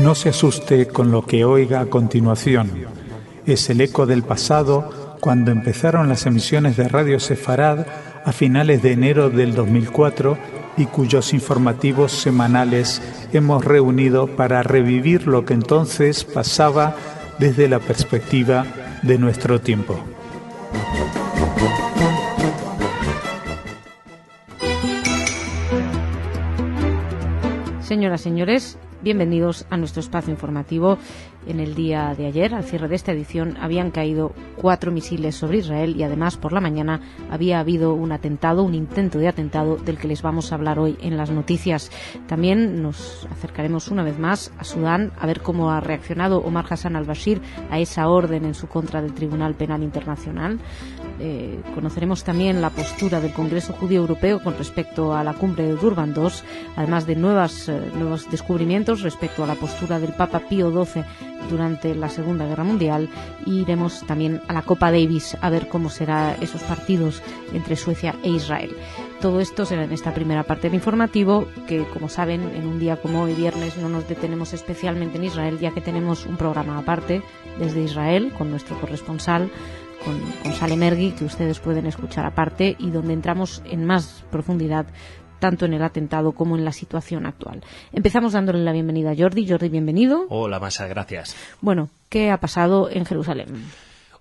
No se asuste con lo que oiga a continuación. Es el eco del pasado cuando empezaron las emisiones de Radio Sefarad a finales de enero del 2004 y cuyos informativos semanales hemos reunido para revivir lo que entonces pasaba desde la perspectiva de nuestro tiempo. Señoras, señores, bienvenidos a nuestro espacio informativo. En el día de ayer, al cierre de esta edición, habían caído 4 misiles sobre Israel y además por la mañana había habido un atentado, un intento de atentado del que les vamos a hablar hoy en las noticias. También nos acercaremos una vez más a Sudán a ver cómo ha reaccionado Omar Hassan al-Bashir a esa orden en su contra del Tribunal Penal Internacional. Conoceremos también la postura del Congreso Judío Europeo con respecto a la cumbre de Durban II, además de nuevos descubrimientos respecto a la postura del Papa Pío XII durante la Segunda Guerra Mundial, y iremos también a la Copa Davis a ver cómo serán esos partidos entre Suecia e Israel. Todo esto será en esta primera parte del informativo, que como saben, en un día como hoy, viernes, no nos detenemos especialmente en Israel, ya que tenemos un programa aparte desde Israel con nuestro corresponsal, con Salem Ergi, que ustedes pueden escuchar aparte y donde entramos en más profundidad tanto en el atentado como en la situación actual. Empezamos dándole la bienvenida a Jordi. Jordi, bienvenido. Hola, Masa, gracias. Bueno, ¿qué ha pasado en Jerusalén?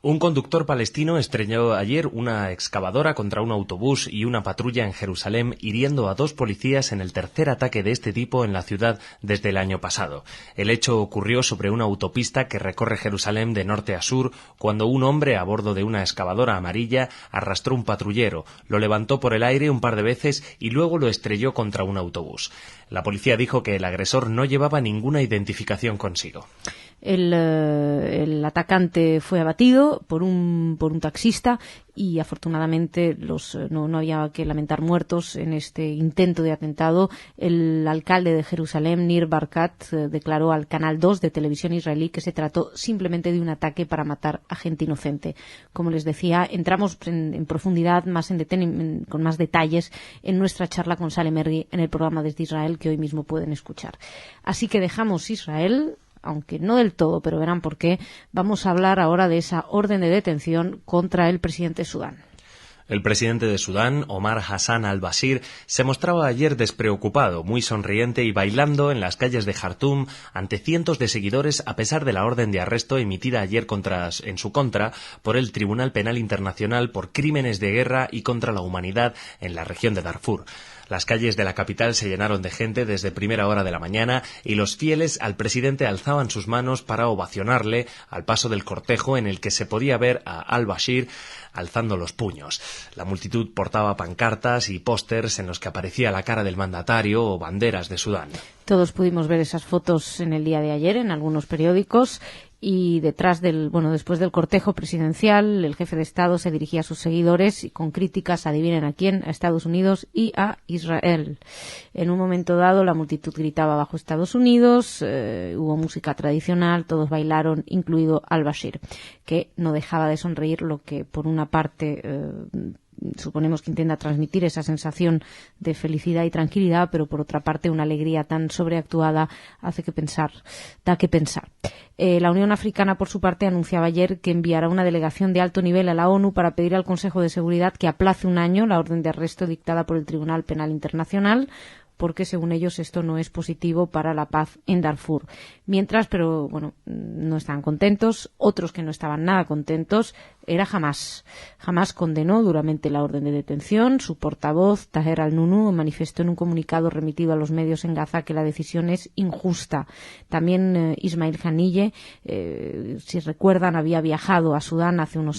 Un conductor palestino estrelló ayer una excavadora contra un autobús y una patrulla en Jerusalén, hiriendo a 2 policías en el tercer ataque de este tipo en la ciudad desde el año pasado. El hecho ocurrió sobre una autopista que recorre Jerusalén de norte a sur, cuando un hombre a bordo de una excavadora amarilla arrastró un patrullero, lo levantó por el aire un par de veces y luego lo estrelló contra un autobús. La policía dijo que el agresor no llevaba ninguna identificación consigo. El atacante fue abatido por un taxista y afortunadamente no había que lamentar muertos en este intento de atentado. El alcalde de Jerusalén, Nir Barkat, declaró al Canal 2 de televisión israelí que se trató simplemente de un ataque para matar a gente inocente. Como les decía, entramos en profundidad, con más detalles en nuestra charla con Salem Ergi en el programa Desde Israel, que hoy mismo pueden escuchar. Así que dejamos Israel, aunque no del todo, pero verán por qué. Vamos a hablar ahora de esa orden de detención contra el presidente de Sudán. El presidente de Sudán, Omar Hassan al-Bashir, se mostraba ayer despreocupado, muy sonriente y bailando en las calles de Jartum ante cientos de seguidores a pesar de la orden de arresto emitida ayer en su contra por el Tribunal Penal Internacional por crímenes de guerra y contra la humanidad en la región de Darfur. Las calles de la capital se llenaron de gente desde primera hora de la mañana y los fieles al presidente alzaban sus manos para ovacionarle al paso del cortejo en el que se podía ver a al-Bashir alzando los puños. La multitud portaba pancartas y pósters en los que aparecía la cara del mandatario o banderas de Sudán. Todos pudimos ver esas fotos en el día de ayer en algunos periódicos. Y después del cortejo presidencial, el jefe de Estado se dirigía a sus seguidores y con críticas, adivinen a quién, a Estados Unidos y a Israel. En un momento dado, la multitud gritaba bajo Estados Unidos, hubo música tradicional, todos bailaron, incluido al-Bashir, que no dejaba de sonreír, lo que por una parte suponemos que intenta transmitir esa sensación de felicidad y tranquilidad, pero por otra parte una alegría tan sobreactuada da que pensar. La Unión Africana, por su parte, anunciaba ayer que enviará una delegación de alto nivel a la ONU para pedir al Consejo de Seguridad que aplace un año la orden de arresto dictada por el Tribunal Penal Internacional, porque según ellos esto no es positivo para la paz en Darfur. Mientras, pero bueno, no estaban contentos. Otros que no estaban nada contentos era Hamás. Hamás condenó duramente la orden de detención. Su portavoz, Taher al-Nunu, manifestó en un comunicado remitido a los medios en Gaza que la decisión es injusta. También Ismail Haniyeh, si recuerdan, había viajado a Sudán hace un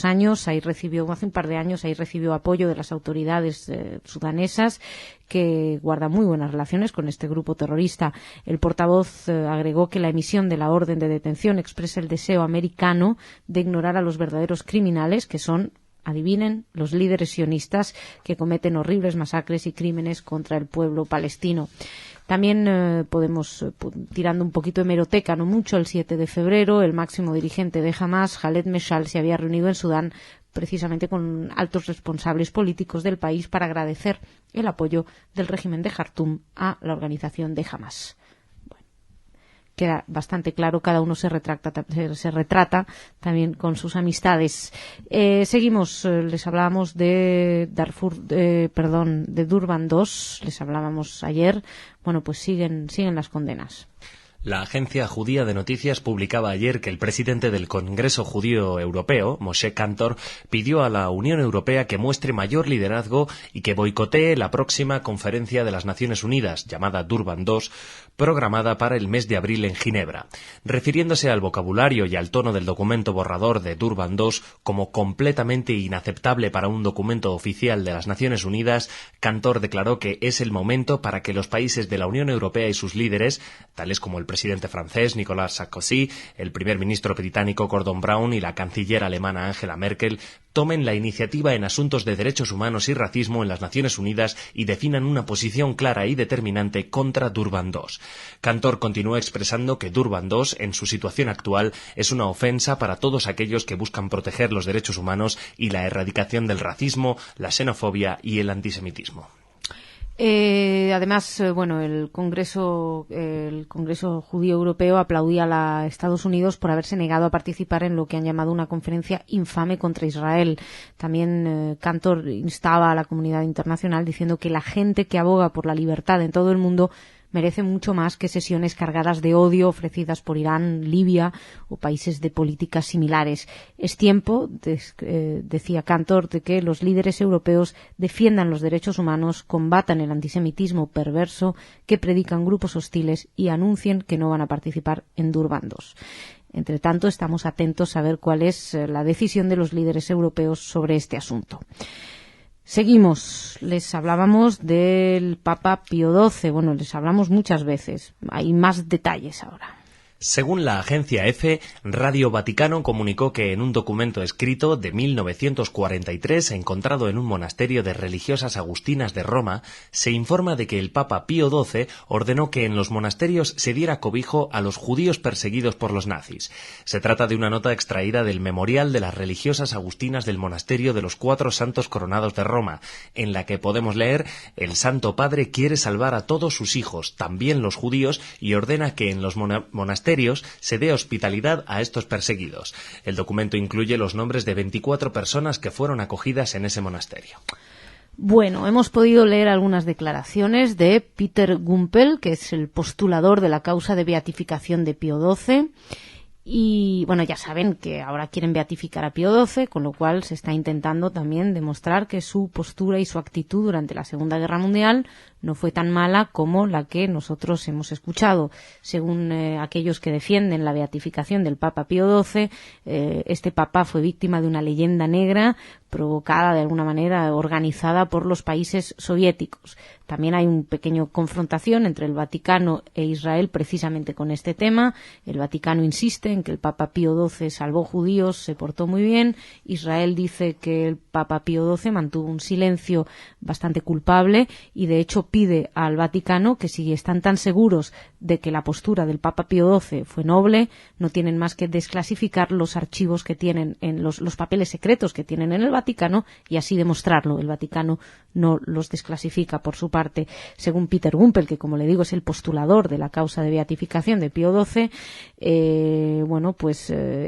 par de años, ahí recibió apoyo de las autoridades sudanesas, que guarda muy buenas relaciones con este grupo terrorista. El portavoz agregó que la emisión de la orden de detención expresa el deseo americano de ignorar a los verdaderos criminales, que son, adivinen, los líderes sionistas que cometen horribles masacres y crímenes contra el pueblo palestino. También podemos, tirando un poquito de hemeroteca, no mucho, el 7 de febrero, el máximo dirigente de Hamás, Khaled Meshal, se había reunido en Sudán precisamente con altos responsables políticos del país para agradecer el apoyo del régimen de Jartum a la organización de Hamás. Bueno, queda bastante claro, cada uno se retrata también con sus amistades. Seguimos, les hablábamos de de Durban II, les hablábamos ayer. Bueno, pues siguen las condenas. La agencia judía de noticias publicaba ayer que el presidente del Congreso Judío Europeo, Moshe Kantor, pidió a la Unión Europea que muestre mayor liderazgo y que boicotee la próxima conferencia de las Naciones Unidas, llamada Durban II, programada para el mes de abril en Ginebra. Refiriéndose al vocabulario y al tono del documento borrador de Durban II como completamente inaceptable para un documento oficial de las Naciones Unidas, Kantor declaró que es el momento para que los países de la Unión Europea y sus líderes, tales como el presidente francés Nicolas Sarkozy, el primer ministro británico Gordon Brown y la canciller alemana Angela Merkel, tomen la iniciativa en asuntos de derechos humanos y racismo en las Naciones Unidas y definan una posición clara y determinante contra Durban II. Kantor continuó expresando que Durban II, en su situación actual, es una ofensa para todos aquellos que buscan proteger los derechos humanos y la erradicación del racismo, la xenofobia y el antisemitismo. Además, el Congreso Judío Europeo aplaudía a Estados Unidos por haberse negado a participar en lo que han llamado una conferencia infame contra Israel. También Kantor instaba a la comunidad internacional diciendo que la gente que aboga por la libertad en todo el mundo merece mucho más que sesiones cargadas de odio ofrecidas por Irán, Libia o países de políticas similares. Es tiempo, decía Kantor, de que los líderes europeos defiendan los derechos humanos, combatan el antisemitismo perverso que predican grupos hostiles y anuncien que no van a participar en Durban II. Entre tanto, estamos atentos a ver cuál es la decisión de los líderes europeos sobre este asunto. Seguimos, les hablábamos del Papa Pío XII, les hablamos muchas veces, hay más detalles ahora. Según la agencia EFE, Radio Vaticano comunicó que en un documento escrito de 1943 encontrado en un monasterio de religiosas agustinas de Roma, se informa de que el Papa Pío XII ordenó que en los monasterios se diera cobijo a los judíos perseguidos por los nazis. Se trata de una nota extraída del Memorial de las religiosas agustinas del monasterio de los Cuatro Santos Coronados de Roma, en la que podemos leer: el Santo Padre quiere salvar a todos sus hijos, también los judíos, y ordena que en los monasterios se dé hospitalidad a estos perseguidos. El documento incluye los nombres de 24 personas que fueron acogidas en ese monasterio. Bueno, hemos podido leer algunas declaraciones de Peter Gumpel, que es el postulador de la causa de beatificación de Pío XII. Y ya saben que ahora quieren beatificar a Pío XII, con lo cual se está intentando también demostrar que su postura y su actitud durante la Segunda Guerra Mundial no fue tan mala como la que nosotros hemos escuchado. Según aquellos que defienden la beatificación del Papa Pío XII, este Papa fue víctima de una leyenda negra provocada de alguna manera, organizada por los países soviéticos. También hay una pequeña confrontación entre el Vaticano e Israel precisamente con este tema. El Vaticano insiste en que el Papa Pío XII salvó judíos, se portó muy bien. Israel dice que el Papa Pío XII mantuvo un silencio bastante culpable y de hecho pide al Vaticano que si están tan seguros de que la postura del Papa Pío XII fue noble, no tienen más que desclasificar los archivos que tienen en los papeles secretos que tienen en el Vaticano y así demostrarlo. El Vaticano no los desclasifica por su parte. Según Peter Gumpel, que como le digo es el postulador de la causa de beatificación de Pío XII,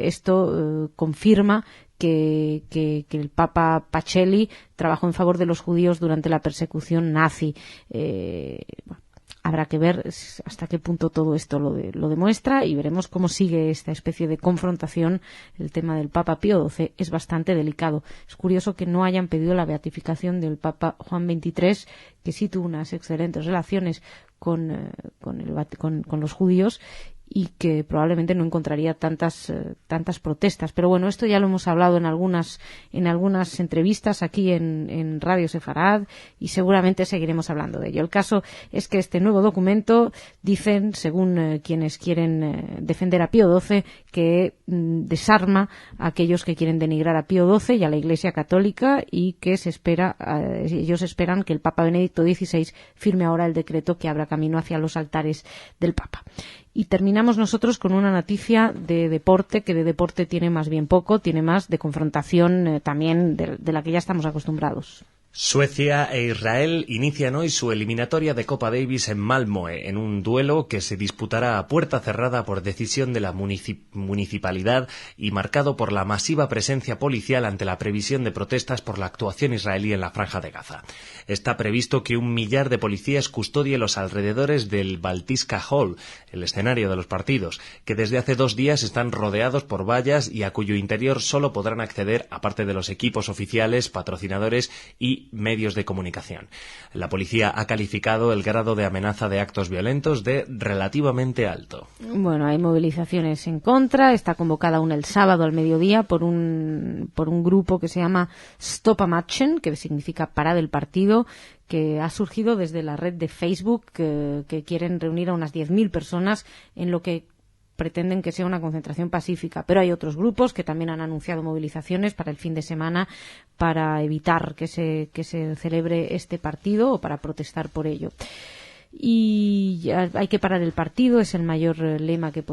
esto confirma que el Papa Pacelli trabajó en favor de los judíos durante la persecución nazi. Habrá que ver hasta qué punto todo esto lo demuestra y veremos cómo sigue esta especie de confrontación. El tema del Papa Pío XII es bastante delicado. Es curioso que no hayan pedido la beatificación del Papa Juan XXIII, que sí tuvo unas excelentes relaciones con los judíos y que probablemente no encontraría tantas protestas. Pero bueno, esto ya lo hemos hablado en algunas entrevistas aquí en Radio Sefarad y seguramente seguiremos hablando de ello. El caso es que este nuevo documento, dicen, según quienes quieren defender a Pío XII, que desarma a aquellos que quieren denigrar a Pío XII y a la Iglesia Católica y que ellos esperan que el Papa Benedicto XVI firme ahora el decreto que abra camino hacia los altares del Papa. Y terminamos nosotros con una noticia de deporte, que de deporte tiene más bien poco, tiene más de confrontación también de la que ya estamos acostumbrados. Suecia e Israel inician hoy su eliminatoria de Copa Davis en Malmö, en un duelo que se disputará a puerta cerrada por decisión de la municipalidad y marcado por la masiva presencia policial ante la previsión de protestas por la actuación israelí en la Franja de Gaza. Está previsto que 1 millar de policías custodie los alrededores del Baltiska Hall, el escenario de los partidos, que desde hace 2 días están rodeados por vallas y a cuyo interior solo podrán acceder, aparte de los equipos oficiales, patrocinadores y medios de comunicación. La policía ha calificado el grado de amenaza de actos violentos de relativamente alto. Bueno, hay movilizaciones en contra. Está convocada una el sábado al mediodía por un grupo que se llama Stoppa Matchen, que significa parar el partido, que ha surgido desde la red de Facebook, que quieren reunir a unas 10.000 personas en lo que pretenden que sea una concentración pacífica, pero hay otros grupos que también han anunciado movilizaciones para el fin de semana para evitar que se celebre este partido o para protestar por ello. Y hay que parar el partido, es el mayor lema que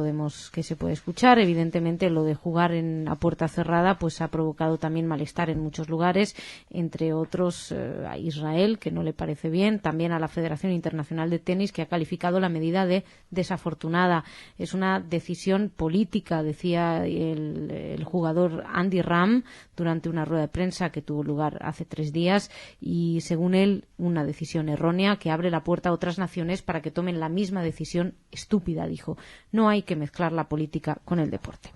se puede escuchar. Evidentemente lo de jugar a puerta cerrada pues ha provocado también malestar en muchos lugares, entre otros a Israel, que no le parece bien, también a la Federación Internacional de Tenis, que ha calificado la medida de desafortunada. Es una decisión política, decía el jugador Andy Ram durante una rueda de prensa que tuvo lugar hace 3 días, y según él una decisión errónea que abre la puerta a otras naciones para que tomen la misma decisión estúpida, dijo. No hay que mezclar la política con el deporte.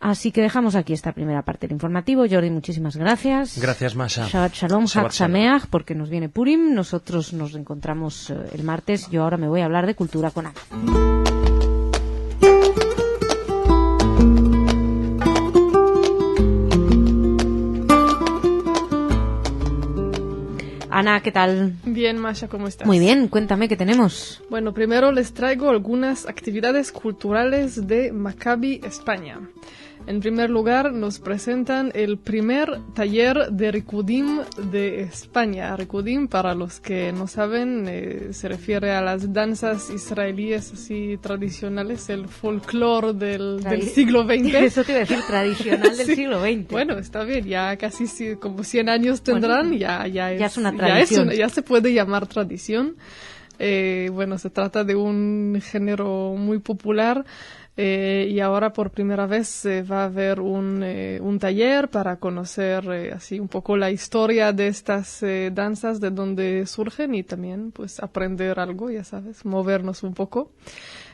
Así que dejamos aquí esta primera parte del informativo. Jordi, muchísimas gracias. Gracias, Masha. Shabbat Shalom, Hag Sameach, porque nos viene Purim. Nosotros nos reencontramos el martes. Yo ahora me voy a hablar de cultura con Ana. Ana, ¿qué tal? Bien, Masha, ¿cómo estás? Muy bien, cuéntame qué tenemos. Bueno, primero les traigo algunas actividades culturales de Maccabi España. En primer lugar, nos presentan el primer taller de Rikudim de España. Rikudim, para los que no saben, se refiere a las danzas israelíes así tradicionales, el folclore del siglo XX. Eso te iba a decir, tradicional del Sí. siglo XX. Bueno, está bien, ya casi como 100 años tendrán, Bueno, ya es una tradición. Ya se puede llamar tradición. Bueno, se trata de un género muy popular. Y ahora por primera vez va a haber un taller para conocer así un poco la historia de estas danzas, de dónde surgen, y también pues aprender algo, ya sabes, movernos un poco.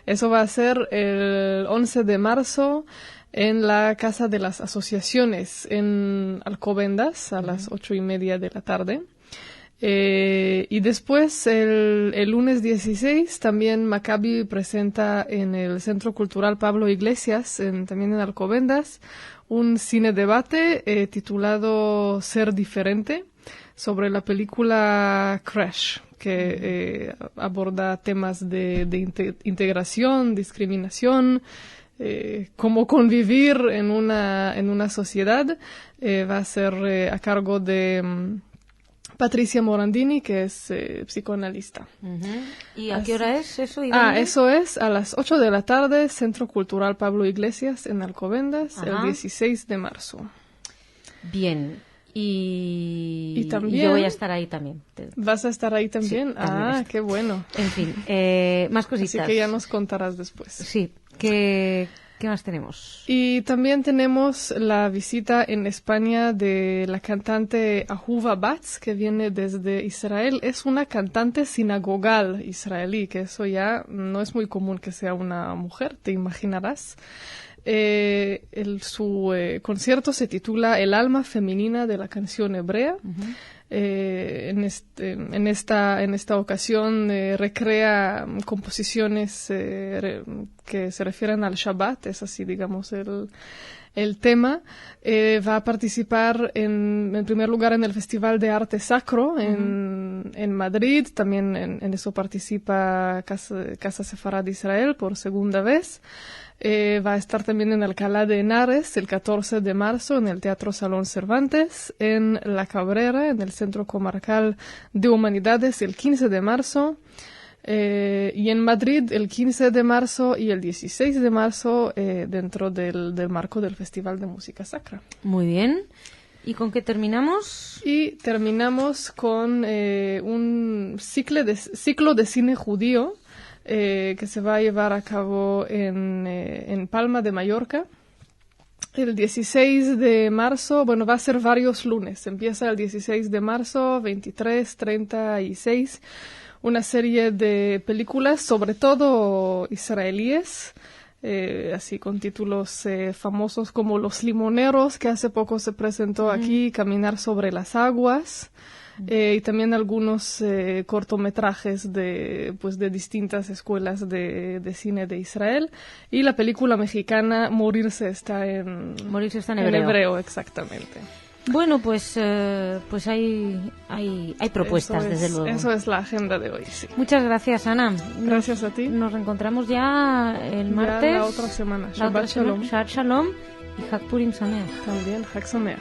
Eso va a ser el 11 de marzo en la Casa de las Asociaciones en Alcobendas a las 8:30 de la tarde. Y después, el lunes 16, también Maccabi presenta en el Centro Cultural Pablo Iglesias, también en Alcobendas, un cine debate titulado Ser Diferente, sobre la película Crash, que aborda temas de integración, discriminación, cómo convivir en una sociedad. Va a ser a cargo de Patricia Morandini, que es psicoanalista. ¿Y a qué hora es eso? Eso es a las 8 de la tarde, Centro Cultural Pablo Iglesias en Alcobendas, el 16 de marzo. Bien. Y también, yo voy a estar ahí también. ¿Vas a estar ahí también? Sí, qué bueno. En fin, más cositas. Así que ya nos contarás después. Sí, ¿qué más tenemos? Y también tenemos la visita en España de la cantante Ahuva Batz, que viene desde Israel. Es una cantante sinagogal israelí, que eso ya no es muy común que sea una mujer, te imaginarás. Su concierto se titula El alma femenina de la canción hebrea. En esta ocasión recrea composiciones que se refieren al Shabbat, es así, digamos, el tema. Va a participar en primer lugar en el Festival de Arte Sacro en Madrid. También en eso participa Casa Sefarad Israel por segunda vez. Va a estar también en Alcalá de Henares el 14 de marzo en el Teatro Salón Cervantes, en La Cabrera, en el Centro Comarcal de Humanidades el 15 de marzo, y en Madrid el 15 de marzo y el 16 de marzo dentro del marco del Festival de Música Sacra. Muy bien. ¿Y con qué terminamos? Y terminamos con un ciclo de cine judío que se va a llevar a cabo en Palma de Mallorca. El 16 de marzo, bueno, va a ser varios lunes. Empieza el 16 de marzo, 23, 36. Una serie de películas, sobre todo israelíes, así con títulos famosos como Los Limoneros, que hace poco se presentó aquí, Caminar sobre las aguas, y también algunos cortometrajes de distintas escuelas de cine de Israel, y la película mexicana Morirse está en hebreo, exactamente. Bueno, pues hay propuestas, desde luego. Eso es la agenda de hoy, sí. Muchas gracias, Ana. Gracias a ti. Nos reencontramos ya el martes. Ya la otra semana. Shabbat Shalom. Shabbat Shalom y Hag Purim Sameach. También Hag Sameach.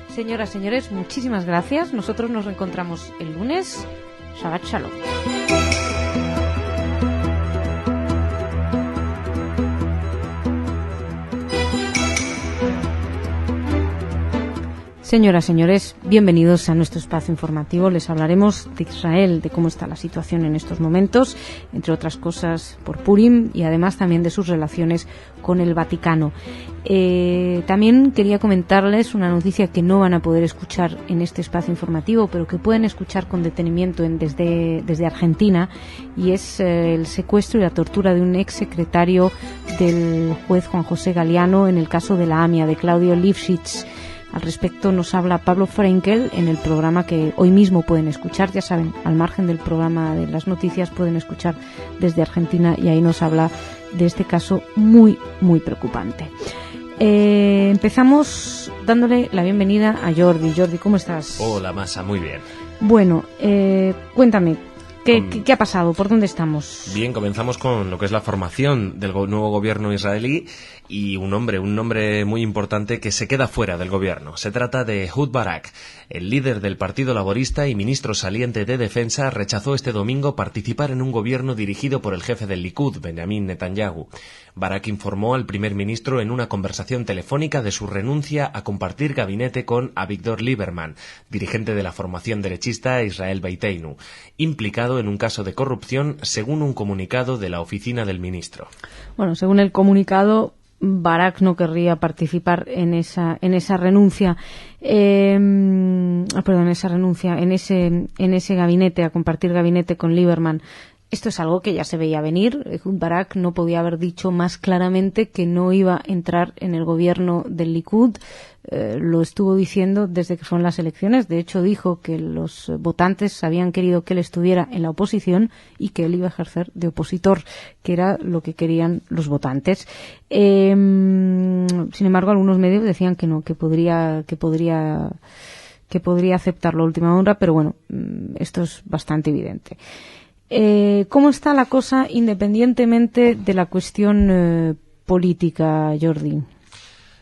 Señoras, señores, muchísimas gracias. Nosotros nos reencontramos el lunes. Shabbat Shalom. Señoras, señores, bienvenidos a nuestro espacio informativo. Les hablaremos de Israel, de cómo está la situación en estos momentos, entre otras cosas por Purim y además también de sus relaciones con el Vaticano. También quería comentarles una noticia que no van a poder escuchar en este espacio informativo, pero que pueden escuchar con detenimiento desde Argentina, y es el secuestro y la tortura de un ex secretario del juez Juan José Galeano en el caso de la AMIA, de Claudio Lifshitz. Al respecto nos habla Pablo Frenkel en el programa que hoy mismo pueden escuchar. Ya saben, al margen del programa de las noticias pueden escuchar desde Argentina, y ahí nos habla de este caso muy, muy preocupante. Empezamos dándole la bienvenida a Jordi. Jordi, ¿cómo estás? Hola, Masa, muy bien. Bueno, cuéntame, ¿qué ha pasado? ¿Por dónde estamos? Bien, comenzamos con lo que es la formación del nuevo gobierno israelí y un nombre muy importante que se queda fuera del gobierno. Se trata de Ehud Barak. El líder del Partido Laborista y ministro saliente de Defensa rechazó este domingo participar en un gobierno dirigido por el jefe del Likud, Benjamin Netanyahu. Barak informó al primer ministro en una conversación telefónica de su renuncia a compartir gabinete con Avigdor Lieberman, dirigente de la formación derechista Israel Beiteinu, implicado en un caso de corrupción, según un comunicado de la oficina del ministro. Bueno, según el comunicado, Barak no querría participar en esa renuncia, en ese gabinete, a compartir gabinete con Lieberman. Esto es algo que ya se veía venir. Ehud Barak no podía haber dicho más claramente que no iba a entrar en el gobierno del Likud. Lo estuvo diciendo desde que fueron las elecciones. De hecho, dijo que los votantes habían querido que él estuviera en la oposición y que él iba a ejercer de opositor, que era lo que querían los votantes. Sin embargo, algunos medios decían que no, que podría aceptar la última hora, pero bueno, esto es bastante evidente. ¿Cómo está la cosa independientemente de la cuestión política, Jordi?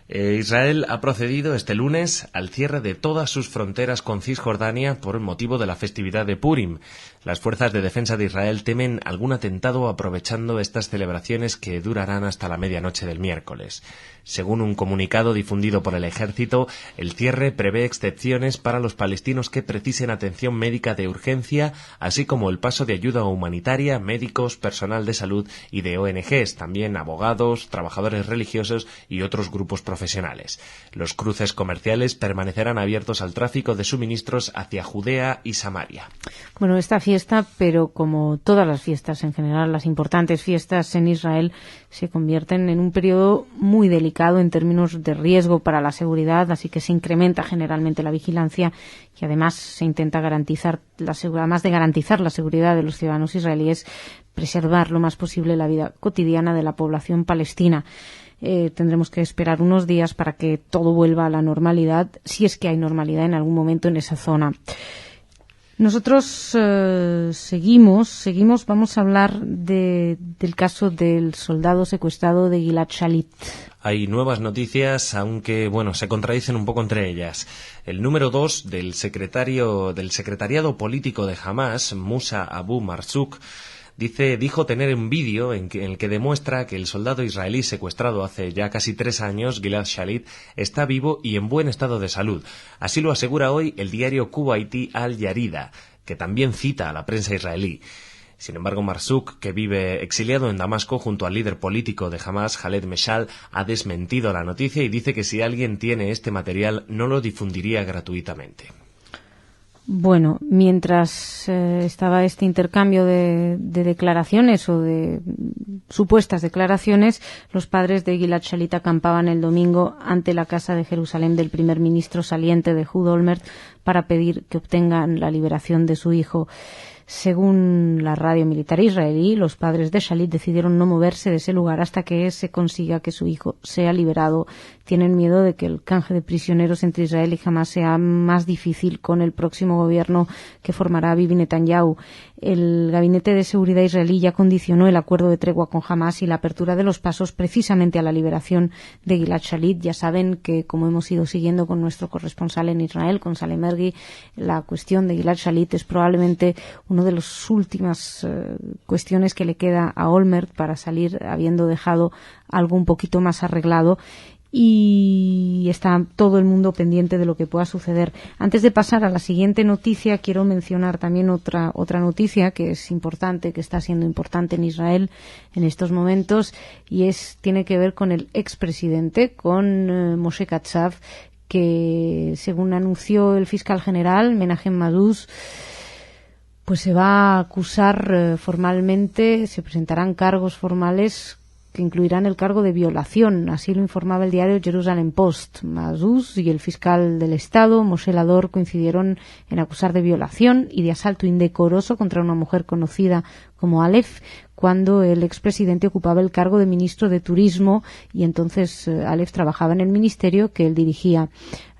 Israel ha procedido este lunes al cierre de todas sus fronteras con Cisjordania por motivo de la festividad de Purim. Las fuerzas de defensa de Israel temen algún atentado aprovechando estas celebraciones que durarán hasta la medianoche del miércoles. Según un comunicado difundido por el ejército, el cierre prevé excepciones para los palestinos que precisen atención médica de urgencia, así como el paso de ayuda humanitaria, médicos, personal de salud y de ONGs, también abogados, trabajadores religiosos y otros grupos profesionales. Los cruces comerciales permanecerán abiertos al tráfico de suministros hacia Judea y Samaria. Bueno, esta fiesta, pero como todas las fiestas en general, las importantes fiestas en Israel, se convierten en un periodo muy delicado en términos de riesgo para la seguridad, así que se incrementa generalmente la vigilancia y además se intenta garantizar además de garantizar la seguridad de los ciudadanos israelíes, preservar lo más posible la vida cotidiana de la población palestina. Tendremos que esperar unos días para que todo vuelva a la normalidad, si es que hay normalidad en algún momento en esa zona. Nosotros seguimos, vamos a hablar del caso del soldado secuestrado de Gilad Shalit. Hay nuevas noticias, aunque se contradicen un poco entre ellas. El número 2 del secretariado político de Hamás, Musa Abu Marzouk, dijo tener un vídeo en el que demuestra que el soldado israelí secuestrado hace ya casi 3 años, Gilad Shalit, está vivo y en buen estado de salud. Así lo asegura hoy el diario kuwaití Al Yarida, que también cita a la prensa israelí. Sin embargo, Marzouk, que vive exiliado en Damasco junto al líder político de Hamas, Khaled Meshal, ha desmentido la noticia y dice que si alguien tiene este material no lo difundiría gratuitamente. Bueno, mientras estaba este intercambio de declaraciones o de supuestas declaraciones, los padres de Gilad Shalit acampaban el domingo ante la casa de Jerusalén del primer ministro saliente de Ehud Olmert para pedir que obtengan la liberación de su hijo. Según la radio militar israelí, los padres de Shalit decidieron no moverse de ese lugar hasta que se consiga que su hijo sea liberado. Tienen miedo de que el canje de prisioneros entre Israel y Hamas sea más difícil con el próximo gobierno que formará Bibi Netanyahu. El Gabinete de Seguridad israelí ya condicionó el acuerdo de tregua con Hamas y la apertura de los pasos precisamente a la liberación de Gilad Shalit. Ya saben que, como hemos ido siguiendo con nuestro corresponsal en Israel, con Salem Mergui, la cuestión de Gilad Shalit es probablemente una de las últimas cuestiones que le queda a Olmert para salir habiendo dejado algo un poquito más arreglado. Y está todo el mundo pendiente de lo que pueda suceder. Antes de pasar a la siguiente noticia, quiero mencionar también otra noticia que es importante, que está siendo importante en Israel en estos momentos, y tiene que ver con el expresidente, con Moshe Katsav, que según anunció el fiscal general Menachem Maduz, pues se va a acusar formalmente, se presentarán cargos formales que incluirán el cargo de violación. Así lo informaba el diario Jerusalem Post. Mazuz y el fiscal del Estado, Moshe Lador, coincidieron en acusar de violación y de asalto indecoroso contra una mujer conocida como Aleph, cuando el expresidente ocupaba el cargo de ministro de Turismo, y entonces Aleph trabajaba en el ministerio que él dirigía.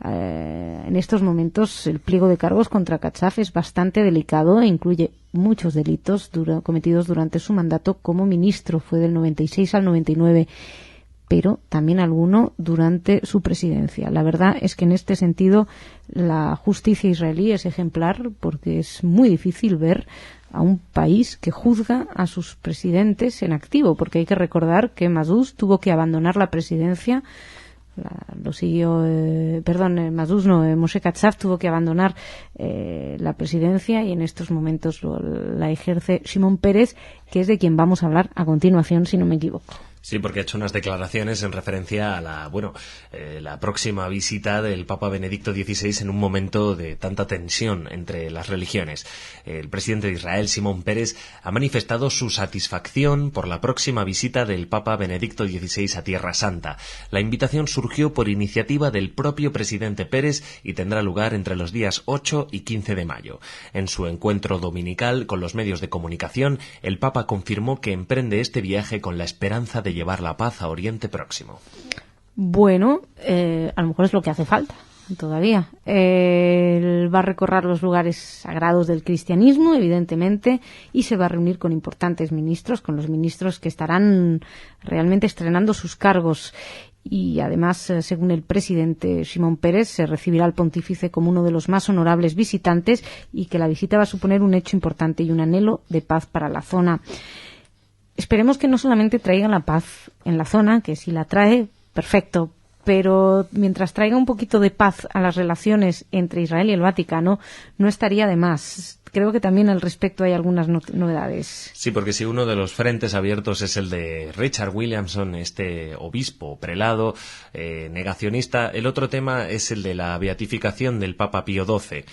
En estos momentos el pliego de cargos contra Katsav es bastante delicado e incluye muchos delitos cometidos durante su mandato como ministro. Fue del 96 al 99, pero también alguno durante su presidencia. La verdad es que en este sentido la justicia israelí es ejemplar, porque es muy difícil ver a un país que juzga a sus presidentes en activo, porque hay que recordar que Mazuz tuvo que abandonar la presidencia. Moshe Katsav tuvo que abandonar la presidencia, y en estos momentos la ejerce Shimon Peres, que es de quien vamos a hablar a continuación, si no me equivoco. Sí, porque ha hecho unas declaraciones en referencia a la próxima visita del Papa Benedicto XVI en un momento de tanta tensión entre las religiones. El presidente de Israel, Shimon Peres, ha manifestado su satisfacción por la próxima visita del Papa Benedicto XVI a Tierra Santa. La invitación surgió por iniciativa del propio presidente Peres y tendrá lugar entre los días 8 y 15 de mayo. En su encuentro dominical con los medios de comunicación, el Papa confirmó que emprende este viaje con la esperanza de llevar la paz a Oriente Próximo. Bueno, a lo mejor es lo que hace falta todavía. Él va a recorrer los lugares sagrados del cristianismo, evidentemente, y se va a reunir con importantes ministros, con los ministros que estarán realmente estrenando sus cargos. Y además, según el presidente Shimon Peres, se recibirá al pontífice como uno de los más honorables visitantes, y que la visita va a suponer un hecho importante y un anhelo de paz para la zona. Esperemos que no solamente traiga la paz en la zona, que si la trae, perfecto, pero mientras traiga un poquito de paz a las relaciones entre Israel y el Vaticano, no estaría de más. Creo que también al respecto hay algunas novedades. Sí, porque si uno de los frentes abiertos es el de Richard Williamson, este obispo prelado negacionista, el otro tema es el de la beatificación del Papa Pío XII.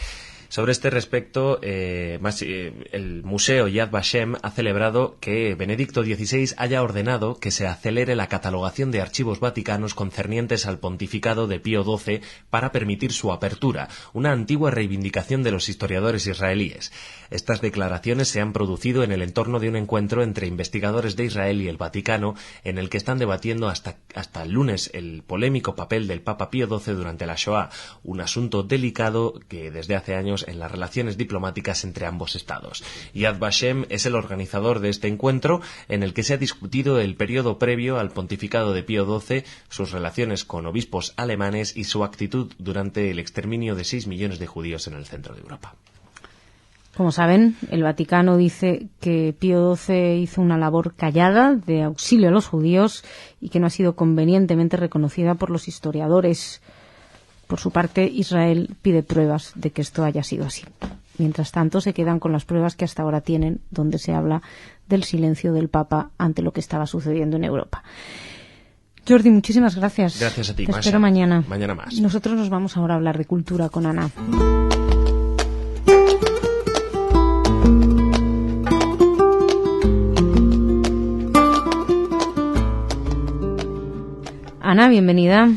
Sobre este respecto, el Museo Yad Vashem ha celebrado que Benedicto XVI haya ordenado que se acelere la catalogación de archivos vaticanos concernientes al pontificado de Pío XII para permitir su apertura, una antigua reivindicación de los historiadores israelíes. Estas declaraciones se han producido en el entorno de un encuentro entre investigadores de Israel y el Vaticano, en el que están debatiendo hasta el lunes el polémico papel del Papa Pío XII durante la Shoah, un asunto delicado que desde hace años en las relaciones diplomáticas entre ambos estados. Yad Vashem es el organizador de este encuentro, en el que se ha discutido el periodo previo al pontificado de Pío XII, sus relaciones con obispos alemanes y su actitud durante el exterminio de 6 millones de judíos en el centro de Europa. Como saben, el Vaticano dice que Pío XII hizo una labor callada de auxilio a los judíos y que no ha sido convenientemente reconocida por los historiadores. Por su parte, Israel pide pruebas de que esto haya sido así. Mientras tanto, se quedan con las pruebas que hasta ahora tienen, donde se habla del silencio del Papa ante lo que estaba sucediendo en Europa. Jordi, muchísimas gracias. Gracias a ti, Te Masha. espero mañana. Mañana más. Nosotros nos vamos ahora a hablar de cultura con Ana. Ana, bienvenida.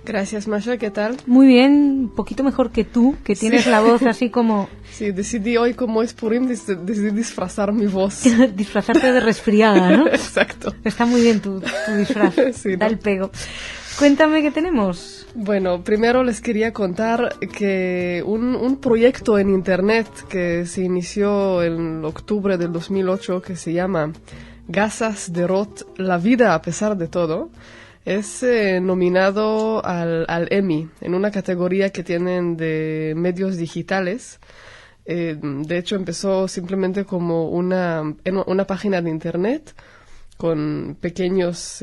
Gracias, Masha, ¿qué tal? Muy bien, un poquito mejor que tú, que tienes Sí. la voz así como... Sí, decidí hoy, como es Purim, decidí disfrazar mi voz. disfrazarte de resfriada, ¿no? Exacto. Está muy bien tu disfraz, Sí, da ¿no? el pego. Cuéntame qué tenemos. Bueno, primero les quería contar que un proyecto en Internet que se inició en octubre del 2008, que se llama Gazas de Roth, la vida a pesar de todo, es nominado al Emmy, en una categoría que tienen de medios digitales. De hecho, empezó simplemente como una página de Internet con pequeños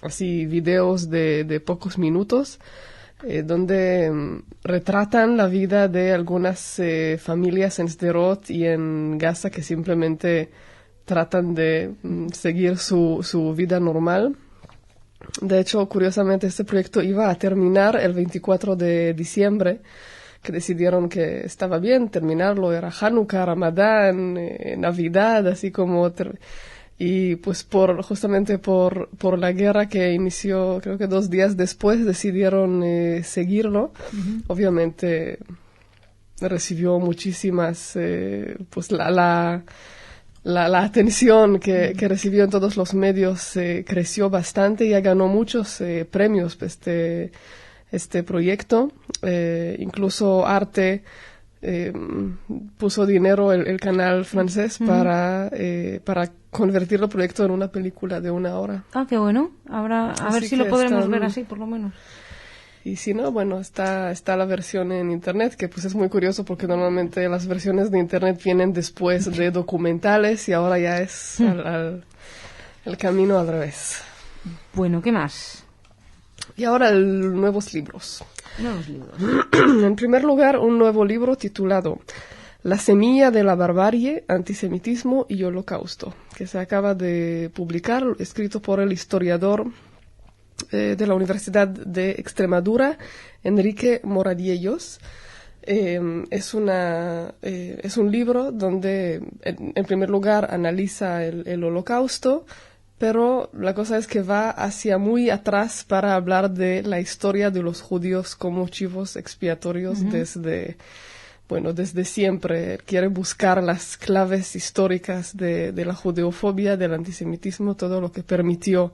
así videos de pocos minutos, donde retratan la vida de algunas familias en Sderot y en Gaza que simplemente tratan de seguir su vida normal. De hecho, curiosamente, este proyecto iba a terminar el 24 de diciembre, que decidieron que estaba bien terminarlo. Era Hanukkah, Ramadán, Navidad, así como... Y pues justamente por la guerra que inició, creo que 2 días después, decidieron seguirlo. Uh-huh. Obviamente recibió muchísimas, pues la atención que recibió en todos los medios creció bastante y ya ganó muchos premios este proyecto. Incluso Arte puso dinero el canal francés para convertir el proyecto en una película de 1 hora. Ah, qué bueno. A ver si lo podremos ver así, por lo menos. Y si no, bueno, está la versión en Internet, que pues es muy curioso porque normalmente las versiones de Internet vienen después de documentales y ahora ya es el camino al revés. Bueno, ¿qué más? Y ahora nuevos libros. Nuevos libros. En primer lugar, un nuevo libro titulado La semilla de la barbarie, antisemitismo y holocausto, que se acaba de publicar, escrito por el historiador de la Universidad de Extremadura, Enrique Moradiellos. Es un libro donde, en primer lugar, analiza el holocausto, pero la cosa es que va hacia muy atrás para hablar de la historia de los judíos como chivos expiatorios desde siempre. Quiere buscar las claves históricas de la judeofobia, del antisemitismo, todo lo que permitió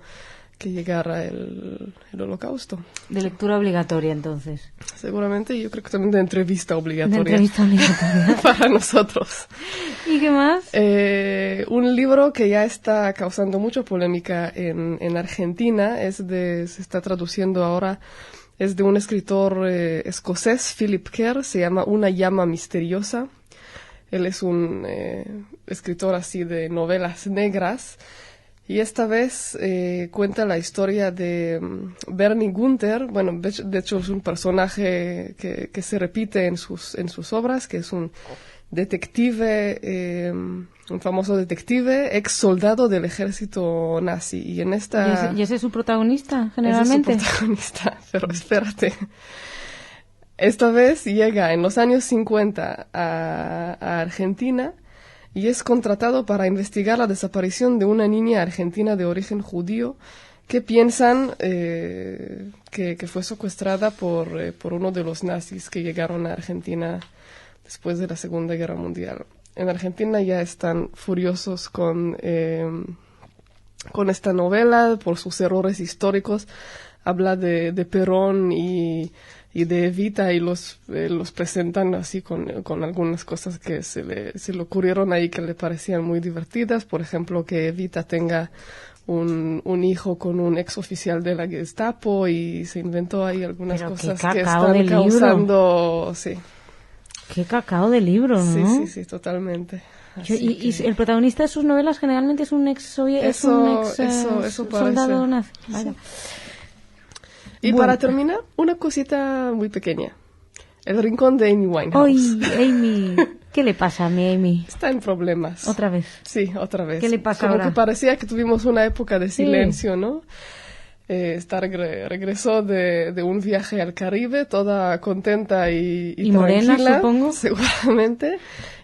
que llegara el holocausto. De lectura obligatoria, entonces. Seguramente, yo creo que también de entrevista obligatoria. De entrevista obligatoria. Para nosotros. ¿Y qué más? Un libro que ya está causando mucha polémica en Argentina, se está traduciendo ahora, es de un escritor escocés, Philip Kerr, se llama Una llama misteriosa. Él es un escritor así de novelas negras. Y esta vez cuenta la historia de Bernie Gunther. Bueno, de hecho es un personaje que se repite en sus obras, que es un detective, un famoso detective, ex soldado del ejército nazi. Y en esta... ¿Y ese es su protagonista, generalmente? Ese es su protagonista, pero espérate. Esta vez llega en los años 50 a Argentina y es contratado para investigar la desaparición de una niña argentina de origen judío que piensan que fue secuestrada por uno de los nazis que llegaron a Argentina después de la Segunda Guerra Mundial. En Argentina ya están furiosos con esta novela por sus errores históricos. Habla de Perón y de Evita y los presentan así con algunas cosas que se le ocurrieron ahí que le parecían muy divertidas. Por ejemplo, que Evita tenga un hijo con un ex oficial de la Gestapo y se inventó ahí algunas cosas que están causando... Sí. Qué cacao de libro, ¿no? Sí, totalmente. Y el protagonista de sus novelas generalmente es un ex soldado nazi. Vaya. Y para terminar, una cosita muy pequeña. El rincón de Amy Winehouse. ¡Ay, Amy! ¿Qué le pasa a mi Amy? Está en problemas. ¿Otra vez? Sí, otra vez. ¿Qué le pasa Como ahora? que parecía que tuvimos una época de silencio, ¿no? Regresó de un viaje al Caribe, toda contenta y morena, tranquila, supongo. Seguramente.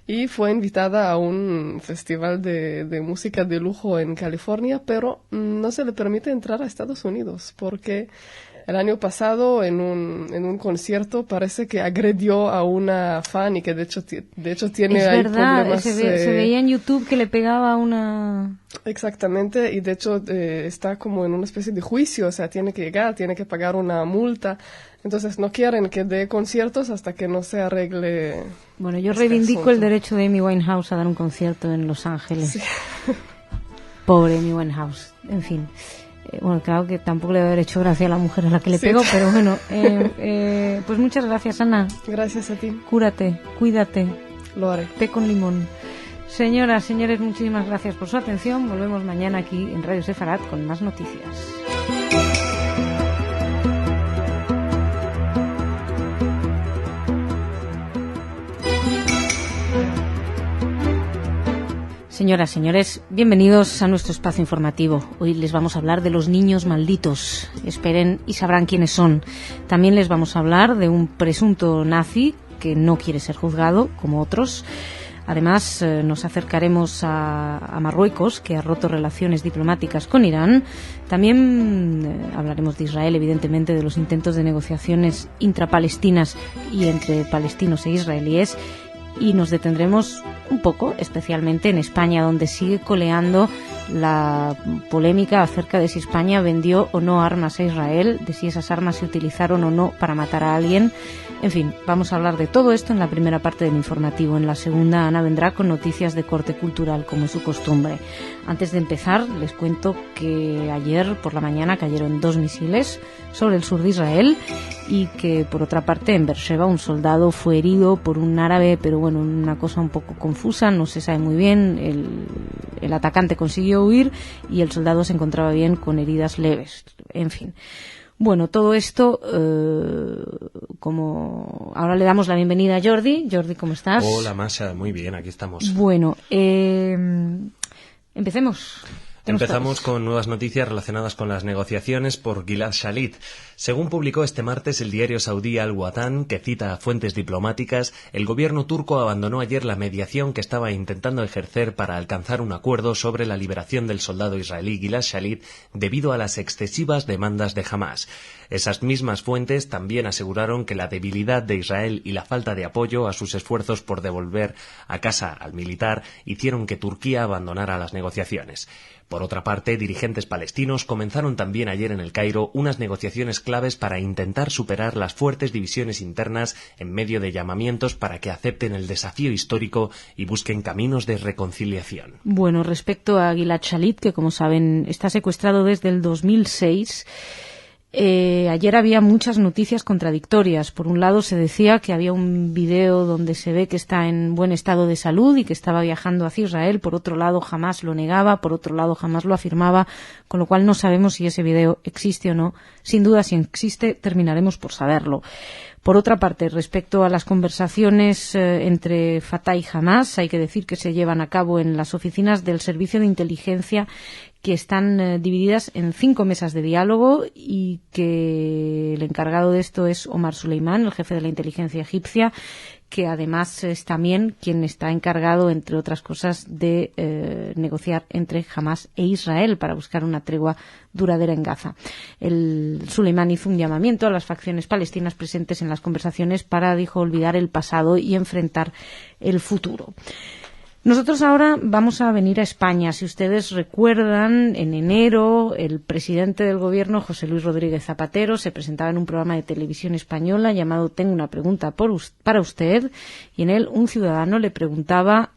Y fue invitada a un festival de música de lujo en California, pero no se le permite entrar a Estados Unidos porque el año pasado en un concierto parece que agredió a una fan y que de hecho tiene es ahí verdad, problemas. Se veía en YouTube que le pegaba a una... Exactamente, y de hecho está como en una especie de juicio, o sea, tiene que pagar una multa. Entonces no quieren que dé conciertos hasta que no se arregle. Bueno, yo este reivindico asunto. el derecho de Amy Winehouse a dar un concierto en Los Ángeles. Sí. Pobre Amy Winehouse. En fin. Bueno, claro que tampoco le debe haber hecho gracia a la mujer a la que le Sí. pegó, pero bueno. Pues muchas gracias, Ana. Gracias a ti, Cúrate, cuídate. lo haré. Té con limón. Señoras, señores, muchísimas gracias por su atención. Volvemos mañana aquí en Radio Sefarad con más noticias. Señoras, señores, bienvenidos a nuestro espacio informativo. Hoy les vamos a hablar de los niños malditos. Esperen y sabrán quiénes son. También les vamos a hablar de un presunto nazi que no quiere ser juzgado, como otros. Además, nos acercaremos a Marruecos, que ha roto relaciones diplomáticas con Irán. También hablaremos de Israel, evidentemente, de los intentos de negociaciones intrapalestinas y entre palestinos e israelíes. Y nos detendremos un poco, especialmente en España, donde sigue coleando la polémica acerca de si España vendió o no armas a Israel, de si esas armas se utilizaron o no para matar a alguien. En fin, vamos a hablar de todo esto en la primera parte del informativo. En la segunda, Ana vendrá con noticias de corte cultural, como es su costumbre. Antes de empezar, les cuento que ayer por la mañana cayeron 2 misiles sobre el sur de Israel y que, por otra parte, en Beersheba un soldado fue herido por un árabe, pero bueno, una cosa un poco confusa, no se sabe muy bien. El atacante consiguió huir y el soldado se encontraba bien con heridas leves. En fin. Bueno, todo esto, como ahora le damos la bienvenida a Jordi. Jordi, ¿cómo estás? Hola, Masha, muy bien, aquí estamos. Bueno, empecemos. Empezamos con nuevas noticias relacionadas con las negociaciones por Gilad Shalit. Según publicó este martes el diario saudí Al-Watan, que cita a fuentes diplomáticas, el gobierno turco abandonó ayer la mediación que estaba intentando ejercer para alcanzar un acuerdo sobre la liberación del soldado israelí Gilad Shalit debido a las excesivas demandas de Hamás. Esas mismas fuentes también aseguraron que la debilidad de Israel y la falta de apoyo a sus esfuerzos por devolver a casa al militar hicieron que Turquía abandonara las negociaciones. Por otra parte, dirigentes palestinos comenzaron también ayer en El Cairo unas negociaciones claves para intentar superar las fuertes divisiones internas en medio de llamamientos para que acepten el desafío histórico y busquen caminos de reconciliación. Bueno, respecto a Gilad Shalit, que como saben está secuestrado desde el 2006, ayer había muchas noticias contradictorias. Por un lado se decía que había un video donde se ve que está en buen estado de salud y que estaba viajando hacia Israel. Por otro lado Hamás lo negaba, por otro lado Hamás lo afirmaba, con lo cual no sabemos si ese video existe o no. Sin duda, si existe, terminaremos por saberlo. Por otra parte, respecto a las conversaciones entre Fatah y Hamás, hay que decir que se llevan a cabo en las oficinas del Servicio de Inteligencia, que están divididas en 5 mesas de diálogo y que el encargado de esto es Omar Suleimán, el jefe de la inteligencia egipcia, que además es también quien está encargado, entre otras cosas, de negociar entre Hamás e Israel para buscar una tregua duradera en Gaza. El Suleimán hizo un llamamiento a las facciones palestinas presentes en las conversaciones para, dijo, olvidar el pasado y enfrentar el futuro. Nosotros ahora vamos a venir a España. Si ustedes recuerdan, en enero el presidente del gobierno, José Luis Rodríguez Zapatero, se presentaba en un programa de televisión española llamado Tengo una pregunta para usted, y en él un ciudadano le preguntaba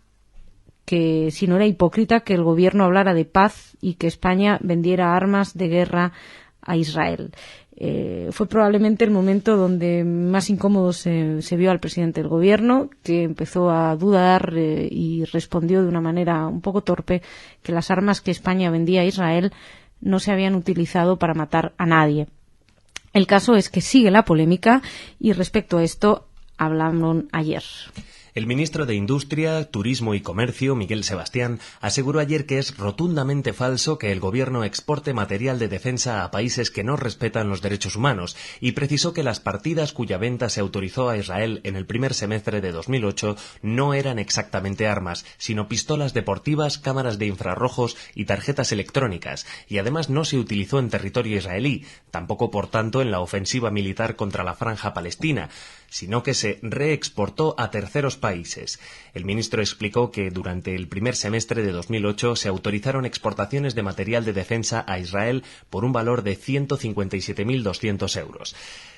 que si no era hipócrita que el gobierno hablara de paz y que España vendiera armas de guerra a Israel. Fue probablemente el momento donde más incómodo se vio al presidente del gobierno, que empezó a dudar y respondió de una manera un poco torpe que las armas que España vendía a Israel no se habían utilizado para matar a nadie. El caso es que sigue la polémica y respecto a esto hablaron ayer. El ministro de Industria, Turismo y Comercio, Miguel Sebastián, aseguró ayer que es rotundamente falso que el gobierno exporte material de defensa a países que no respetan los derechos humanos y precisó que las partidas cuya venta se autorizó a Israel en el primer semestre de 2008 no eran exactamente armas, sino pistolas deportivas, cámaras de infrarrojos y tarjetas electrónicas, y además no se utilizó en territorio israelí, tampoco por tanto en la ofensiva militar contra la Franja Palestina, sino que se reexportó a terceros países. El ministro explicó que durante el primer semestre de 2008 se autorizaron exportaciones de material de defensa a Israel por un valor de 157.200 euros.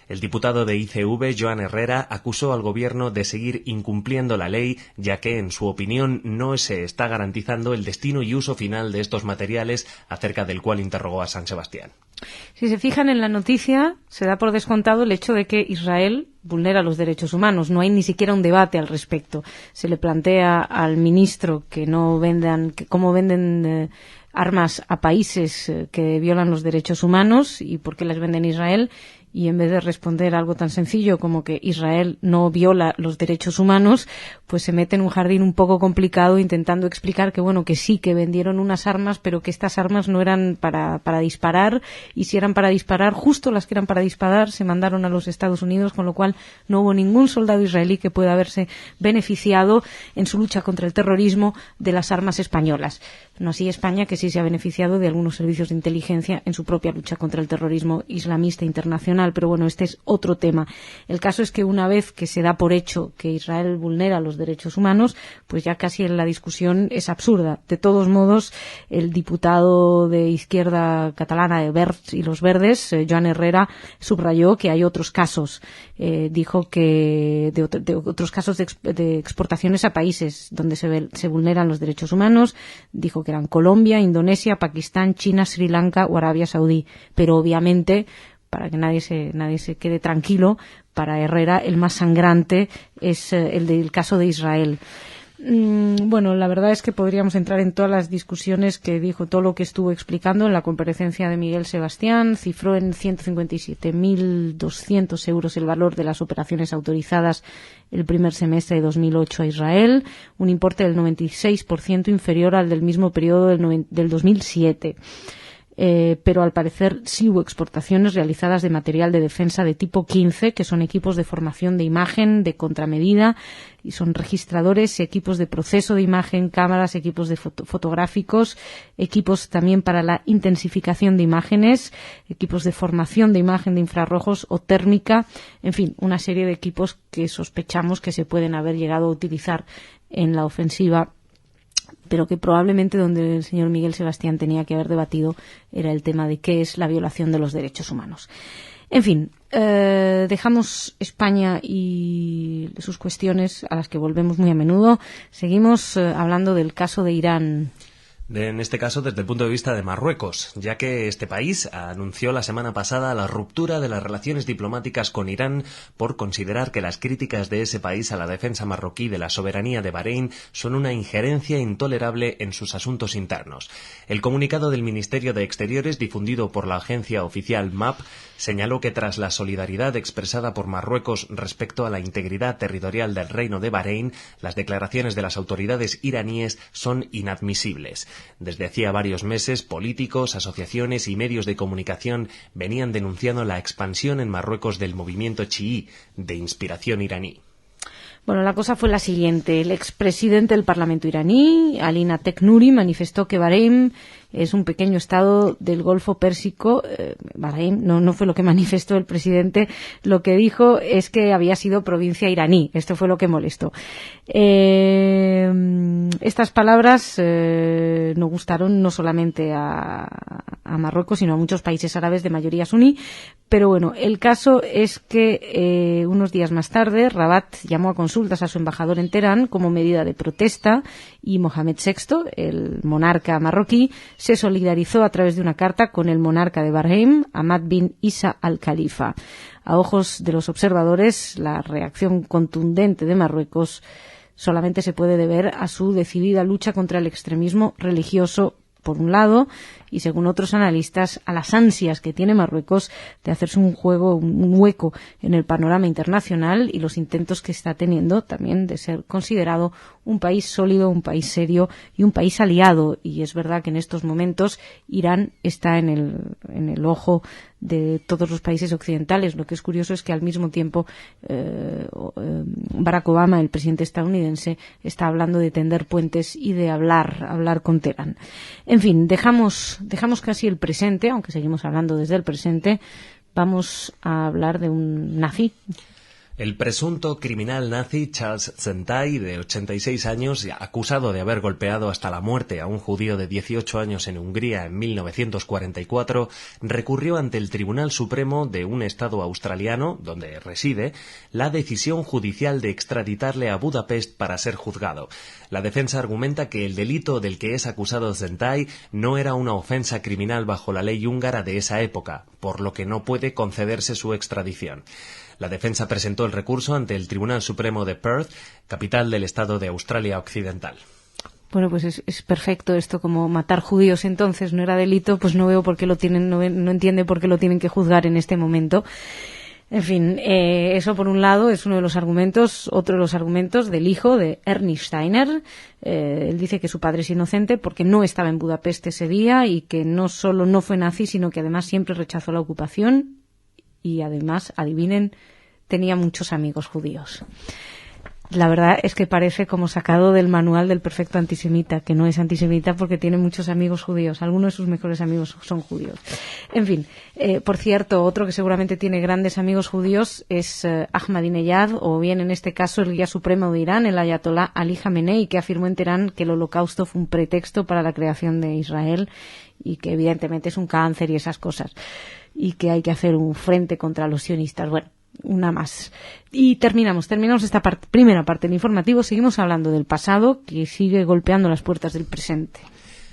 El diputado de ICV, Joan Herrera, acusó al gobierno de seguir incumpliendo la ley, ya que, en su opinión, no se está garantizando el destino y uso final de estos materiales, acerca del cual interrogó a San Sebastián. Si se fijan en la noticia, se da por descontado el hecho de que Israel vulnera los derechos humanos. No hay ni siquiera un debate al respecto. Se le plantea al ministro que no vendan, que cómo venden armas a países que violan los derechos humanos y por qué las venden a Israel. Y en vez de responder algo tan sencillo como que Israel no viola los derechos humanos, pues se mete en un jardín un poco complicado intentando explicar que bueno, que sí, que vendieron unas armas, pero que estas armas no eran para disparar, y si eran para disparar, justo las que eran para disparar se mandaron a los Estados Unidos, con lo cual no hubo ningún soldado israelí que pueda haberse beneficiado en su lucha contra el terrorismo de las armas españolas. No así España, que sí se ha beneficiado de algunos servicios de inteligencia en su propia lucha contra el terrorismo islamista internacional. Pero bueno, este es otro tema. El caso es que una vez que se da por hecho que Israel vulnera los derechos humanos, pues ya casi la discusión es absurda. De todos modos, el diputado de izquierda catalana de Verds y los Verdes, Joan Herrera, subrayó que hay otros casos. Dijo que de otros casos de exportaciones a países donde se vulneran los derechos humanos. Dijo que eran Colombia, Indonesia, Pakistán, China, Sri Lanka o Arabia Saudí. Pero obviamente, para que nadie se quede tranquilo, para Herrera el más sangrante es el del caso de Israel. Bueno, la verdad es que podríamos entrar en todas las discusiones que dijo, todo lo que estuvo explicando en la comparecencia de Miguel Sebastián. Cifró en 157.200 euros el valor de las operaciones autorizadas el primer semestre de 2008 a Israel, un importe del 96% inferior al del mismo periodo del 2007. Pero al parecer sí hubo exportaciones realizadas de material de defensa de tipo 15, que son equipos de formación de imagen de contramedida, y son registradores, equipos de proceso de imagen, cámaras, equipos de fotográficos, equipos también para la intensificación de imágenes, equipos de formación de imagen de infrarrojos o térmica, en fin, una serie de equipos que sospechamos que se pueden haber llegado a utilizar en la ofensiva, pero que probablemente donde el señor Miguel Sebastián tenía que haber debatido era el tema de qué es la violación de los derechos humanos. En fin, dejamos España y sus cuestiones, a las que volvemos muy a menudo. Seguimos hablando del caso de Irán. En este caso, desde el punto de vista de Marruecos, ya que este país anunció la semana pasada la ruptura de las relaciones diplomáticas con Irán por considerar que las críticas de ese país a la defensa marroquí de la soberanía de Bahrein son una injerencia intolerable en sus asuntos internos. El comunicado del Ministerio de Exteriores, difundido por la agencia oficial MAP, señaló que tras la solidaridad expresada por Marruecos respecto a la integridad territorial del Reino de Bahrein, las declaraciones de las autoridades iraníes son inadmisibles. Desde hacía varios meses, políticos, asociaciones y medios de comunicación venían denunciando la expansión en Marruecos del movimiento chií, de inspiración iraní. Bueno, la cosa fue la siguiente. El expresidente del Parlamento iraní, Ali Natek Nouri, manifestó que Bahrein es un pequeño estado del Golfo Pérsico. Bahrein no fue lo que manifestó el presidente. Lo que dijo es que había sido provincia iraní. Esto fue lo que molestó. Estas palabras no gustaron no solamente a a Marruecos, sino a muchos países árabes de mayoría suní. Pero bueno, el caso es que unos días más tarde Rabat llamó a consultas a su embajador en Teherán como medida de protesta, y Mohamed VI, el monarca marroquí, se solidarizó a través de una carta con el monarca de Bahrein, Ahmad bin Isa al-Khalifa. A ojos de los observadores, la reacción contundente de Marruecos solamente se puede deber a su decidida lucha contra el extremismo religioso, por un lado, y según otros analistas, a las ansias que tiene Marruecos de hacerse un hueco en el panorama internacional, y los intentos que está teniendo también de ser considerado un país sólido, un país serio y un país aliado. Y es verdad que en estos momentos Irán está en el ojo de todos los países occidentales. Lo que es curioso es que al mismo tiempo Barack Obama, el presidente estadounidense, está hablando de tender puentes y de hablar con Teherán. En fin, dejamos casi el presente, aunque seguimos hablando desde el presente. Vamos a hablar de un nazi. El presunto criminal nazi Charles Zentai, de 86 años, acusado de haber golpeado hasta la muerte a un judío de 18 años en Hungría en 1944, recurrió ante el Tribunal Supremo de un estado australiano, donde reside, la decisión judicial de extraditarle a Budapest para ser juzgado. La defensa argumenta que el delito del que es acusado Zentai no era una ofensa criminal bajo la ley húngara de esa época, por lo que no puede concederse su extradición. La defensa presentó el recurso ante el Tribunal Supremo de Perth, capital del estado de Australia Occidental. Bueno, pues es perfecto esto, como matar judíos entonces no era delito, pues no veo por qué no entiende por qué lo tienen que juzgar en este momento. En fin, eso por un lado es uno de los argumentos. Otro de los argumentos del hijo de Ernie Steiner. Él dice que su padre es inocente porque no estaba en Budapest ese día y que no solo no fue nazi, sino que además siempre rechazó la ocupación y además, adivinen, tenía muchos amigos judíos. La verdad es que parece como sacado del manual del perfecto antisemita, que no es antisemita porque tiene muchos amigos judíos. Algunos de sus mejores amigos son judíos. En fin, por cierto, otro que seguramente tiene grandes amigos judíos es Ahmadinejad, o bien en este caso el guía supremo de Irán, el ayatolá Ali Jamenei, que afirmó en Teherán que el holocausto fue un pretexto para la creación de Israel y que evidentemente es un cáncer y esas cosas, y que hay que hacer un frente contra los sionistas. Bueno, una más. Y terminamos esta primera parte del informativo. Seguimos hablando del pasado, que sigue golpeando las puertas del presente.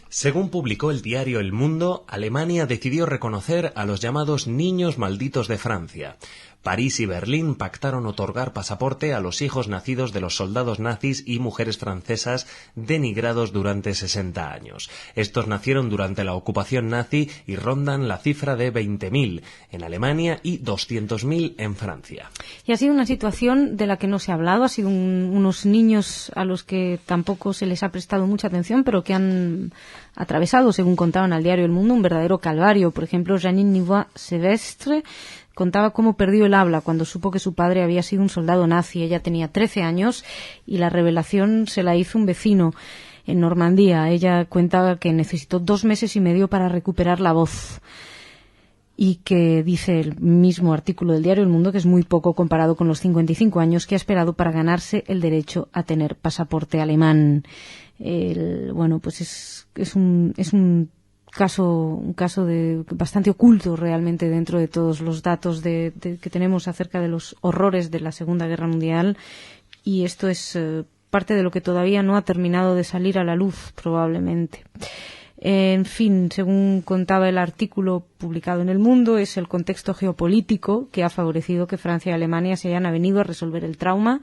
Según publicó el diario El Mundo, Alemania decidió reconocer a los llamados niños malditos de Francia. París y Berlín pactaron otorgar pasaporte a los hijos nacidos de los soldados nazis y mujeres francesas denigrados durante 60 años. Estos nacieron durante la ocupación nazi y rondan la cifra de 20.000 en Alemania y 200.000 en Francia. Y ha sido una situación de la que no se ha hablado. Ha sido unos niños a los que tampoco se les ha prestado mucha atención, pero que han atravesado, según contaban al diario El Mundo, un verdadero calvario. Por ejemplo, Janine Nivois-Sevestre contaba cómo perdió el habla cuando supo que su padre había sido un soldado nazi. Ella tenía 13 años y la revelación se la hizo un vecino en Normandía. Ella cuenta que necesitó 2 meses y medio para recuperar la voz, y que dice el mismo artículo del diario El Mundo que es muy poco comparado con los 55 años que ha esperado para ganarse el derecho a tener pasaporte alemán. Bueno, pues es un caso de bastante oculto realmente dentro de todos los datos que tenemos acerca de los horrores de la Segunda Guerra Mundial, y esto es parte de lo que todavía no ha terminado de salir a la luz, probablemente. En fin, según contaba el artículo publicado en El Mundo, es el contexto geopolítico que ha favorecido que Francia y Alemania se hayan avenido a resolver el trauma,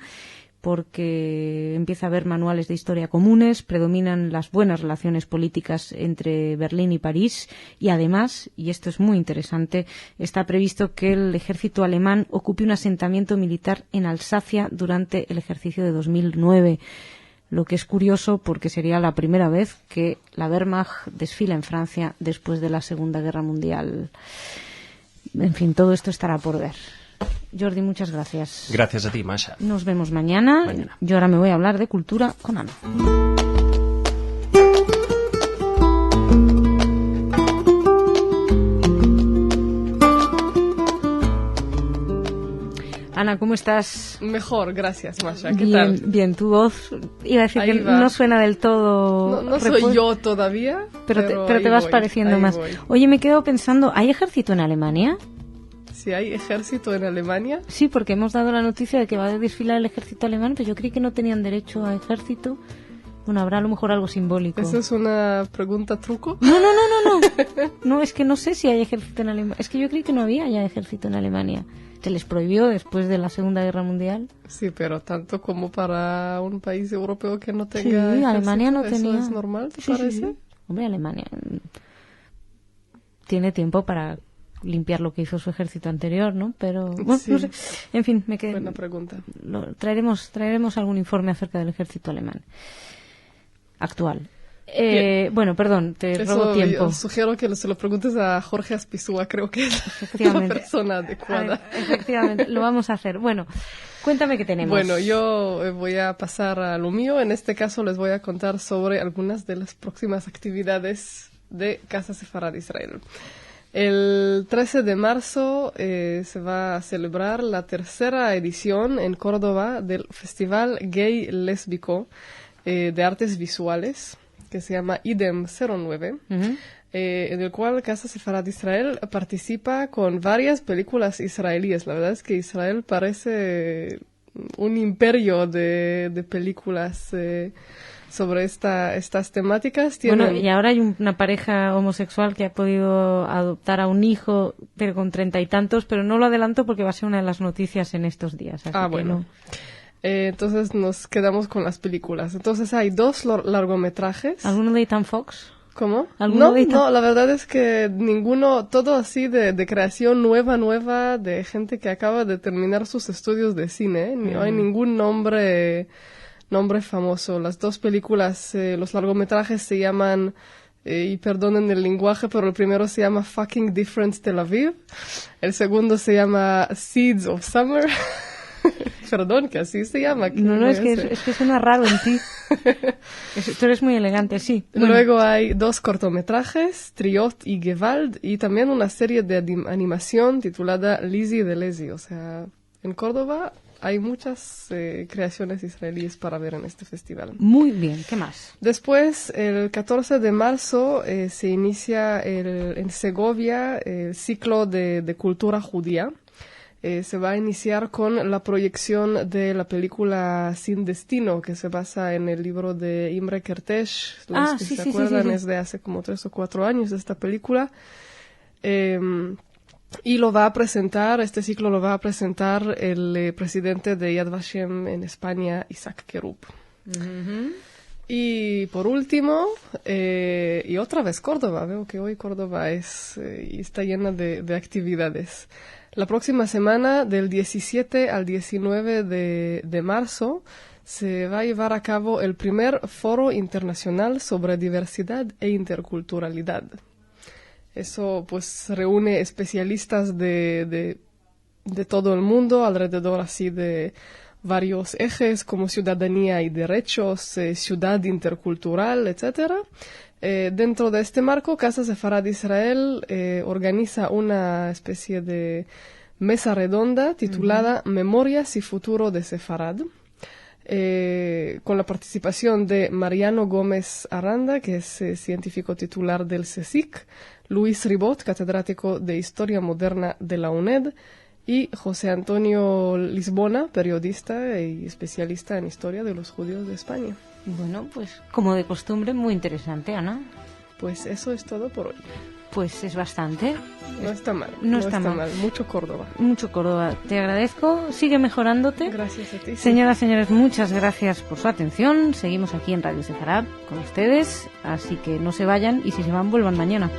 porque empieza a haber manuales de historia comunes, predominan las buenas relaciones políticas entre Berlín y París, y además, y esto es muy interesante, está previsto que el ejército alemán ocupe un asentamiento militar en Alsacia durante el ejercicio de 2009, lo que es curioso porque sería la primera vez que la Wehrmacht desfila en Francia después de la Segunda Guerra Mundial. En fin, todo esto estará por ver. Jordi, muchas gracias. Gracias a ti, Masha. Nos vemos mañana. Yo ahora me voy a hablar de cultura con Ana. Ana, ¿cómo estás? Mejor, gracias, Masha. ¿Qué Bien, tal? bien, tu voz, iba a decir Ahí que va. no suena del todo... No soy yo todavía, pero te vas voy, pareciendo ahí más. voy. Oye, me quedo pensando, ¿hay ejército en Alemania? Si hay ejército en Alemania. Sí, porque hemos dado la noticia de que va a desfilar el ejército alemán, pero yo creí que no tenían derecho a ejército. Bueno, habrá a lo mejor algo simbólico. ¿Eso es una pregunta truco? No. No, es que no sé si hay ejército en Alemania. Es que yo creí que no había ya ejército en Alemania. Se les prohibió después de la Segunda Guerra Mundial. Sí, pero tanto como para un país europeo que no tenga Sí, ejército, Alemania no ¿eso tenía. es normal, te Sí, parece? sí. Hombre, Alemania tiene tiempo para limpiar lo que hizo su ejército anterior, ¿no? Pero, bueno, Sí. no sé. En fin, me quedé... Buena pregunta. Traeremos algún informe acerca del ejército alemán actual. Bien. Bueno, perdón, te robo Eso tiempo. yo sugiero que se lo preguntes a Jorge Aspizúa, creo que es la Efectivamente. persona adecuada. Efectivamente, lo vamos a hacer. Bueno, cuéntame qué tenemos. Bueno, yo voy a pasar a lo mío. En este caso les voy a contar sobre algunas de las próximas actividades de Casa Sefarad Israel. El 13 de marzo se va a celebrar la tercera edición en Córdoba del Festival Gay Lésbico de Artes Visuales, que se llama IDEM 09, Ujú. en el cual Casa Sefarad Israel participa con varias películas israelíes. La verdad es que Israel parece un imperio de películas sobre estas temáticas. Bueno, y ahora hay una pareja homosexual que ha podido adoptar a un hijo, pero con 30 y tantos, pero no lo adelanto porque va a ser una de las noticias en estos días. Así que bueno. no. Entonces nos quedamos con las películas. Entonces hay dos largometrajes. ¿Alguno de Ethan Fox? ¿Cómo? ¿Alguno de No, la verdad es que ninguno, todo así de creación nueva, de gente que acaba de terminar sus estudios de cine. No hay ningún nombre famoso. Las dos películas, los largometrajes se llaman, y perdonen el lenguaje, pero el primero se llama Fucking Different Tel Aviv. El segundo se llama Seeds of Summer. Perdón, que así se llama. No, es que suena raro en ti. Tú eres muy elegante, sí. Bueno. Luego hay dos cortometrajes, Triot y Gewalt, y también una serie de animación titulada Lizzie de Lizzie. O sea, en Córdoba hay muchas creaciones israelíes para ver en este festival. Muy bien, ¿qué más? Después, el 14 de marzo, se inicia en Segovia el ciclo de cultura judía. Se va a iniciar con la proyección de la película Sin Destino, que se basa en el libro de Imre Kertész. Los que se acuerdan, sí. es de hace como 3 o 4 años esta película. Y lo va a presentar, este ciclo lo va a presentar el presidente de Yad Vashem en España, Isaac Kerub. Uh-huh. Y por último, y otra vez Córdoba, veo que hoy Córdoba está llena de actividades. La próxima semana, del 17 al 19 de marzo, se va a llevar a cabo el primer foro internacional sobre diversidad e interculturalidad. Eso pues reúne especialistas de todo el mundo, alrededor así de varios ejes como ciudadanía y derechos, ciudad intercultural, etcétera. Dentro de este marco, Casa Sefarad Israel organiza una especie de mesa redonda titulada Memorias y Futuro de Sefarad, con la participación de Mariano Gómez Aranda, que es científico titular del CSIC, Luis Ribot, catedrático de Historia Moderna de la UNED, y José Antonio Lisbona, periodista y especialista en historia de los judíos de España. Bueno, pues como de costumbre, muy interesante, Ana. Pues eso es todo por hoy. Pues es bastante. No está mal. No está mal. Mucho Córdoba. Mucho Córdoba. Te agradezco. Sigue mejorándote. Gracias a ti. Señoras, señores, muchas gracias por su atención. Seguimos aquí en Radio Sefarad con ustedes. Así que no se vayan y si se van, vuelvan mañana.